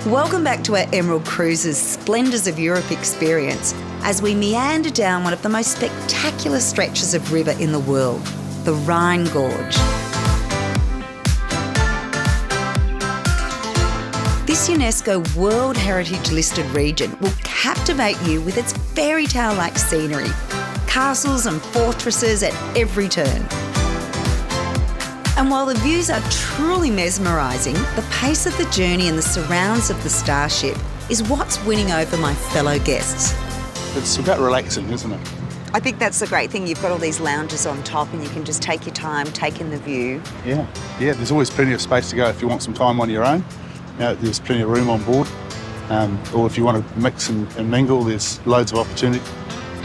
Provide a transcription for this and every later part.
Welcome back to our Emerald Cruises Splendours of Europe experience as we meander down one of the most spectacular stretches of river in the world, the Rhine Gorge. This UNESCO World Heritage listed region will captivate you with its fairy tale-like scenery, castles and fortresses at every turn. And while the views are truly mesmerising, the pace of the journey and the surrounds of the starship is what's winning over my fellow guests. It's about relaxing, isn't it? I think that's the great thing. You've got all these lounges on top and you can just take your time, take in the view. Yeah, there's always plenty of space to go if you want some time on your own. There's plenty of room on board. Or if you want to mix and mingle, there's loads of opportunity.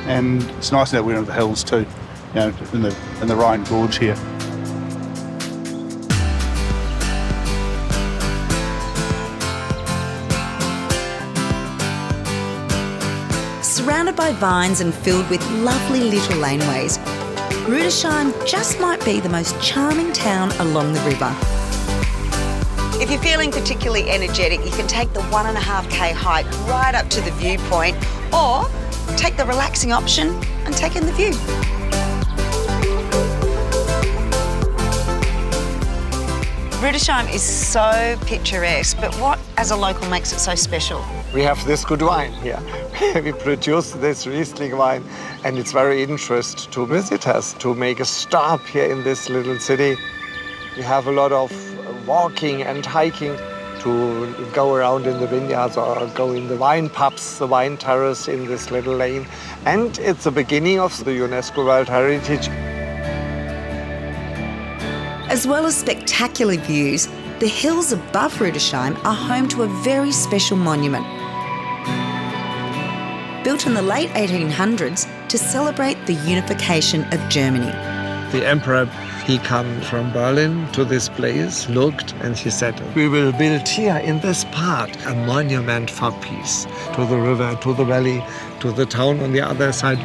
And it's nice that we're in the hills too, in the Rhine Gorge here. Surrounded by vines and filled with lovely little laneways, Rüdesheim just might be the most charming town along the river. If you're feeling particularly energetic, you can take the 1.5k hike right up to the viewpoint, or take the relaxing option and take in the view. Rüdesheim is so picturesque, but what, as a local, makes it so special? We have this good wine here. We produce this Riesling wine, and it's very interesting to visitors to make a stop here in this little city. We have a lot of walking and hiking to go around in the vineyards or go in the wine pubs, the wine terrace in this little lane. And it's the beginning of the UNESCO World Heritage. As well as spectacular views, the hills above Rüdesheim are home to a very special monument. Built in the late 1800s to celebrate the unification of Germany. The emperor, he came from Berlin to this place, looked, and he said, we will build here in this part a monument for peace to the river, to the valley, to the town on the other side.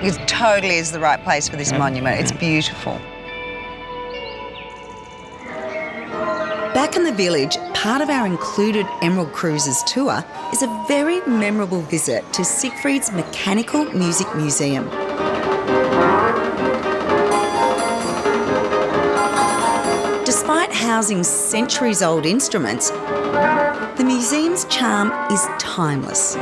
It totally is the right place for this monument. It's beautiful. Back in the village, part of our included Emerald Cruises tour is a very memorable visit to Siegfried's Mechanical Music Museum. Despite housing centuries-old instruments, the museum's charm is timeless.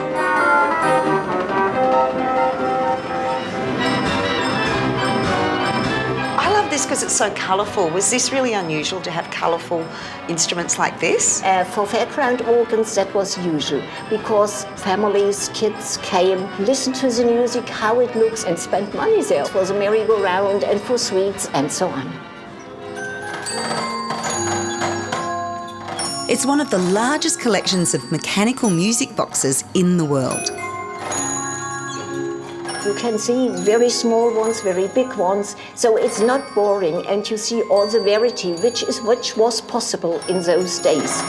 Because it's so colourful. Was this really unusual to have colourful instruments like this? For fairground organs, that was usual because families, kids came, listened to the music, how it looks, and spent money there for the merry-go-round and for sweets and so on. It's one of the largest collections of mechanical music boxes in the world. You can see very small ones, very big ones, so it's not boring, and you see all the variety, which was possible in those days.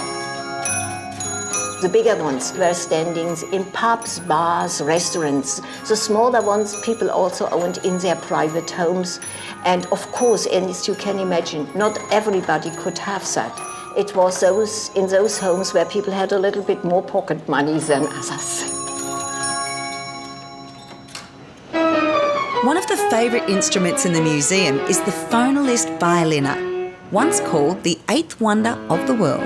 The bigger ones were standings in pubs, bars, restaurants. The smaller ones people also owned in their private homes. And of course, as you can imagine, not everybody could have that. It was in those homes where people had a little bit more pocket money than others. One of the favourite instruments in the museum is the phonalist violina, once called the eighth wonder of the world.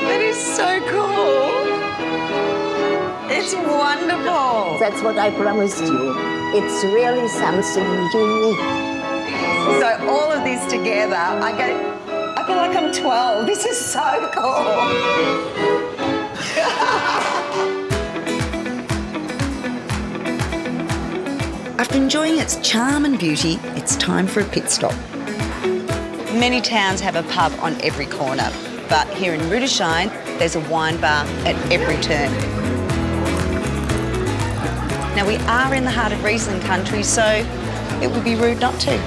That is so cool. It's wonderful. That's what I promised you. It's really something unique. So all of this together, I feel like I'm 12. This is so cool. After enjoying its charm and beauty, it's time for a pit stop. Many towns have a pub on every corner, but here in Rüdesheim, there's a wine bar at every turn. Now, we are in the heart of Riesling country, so it would be rude not to.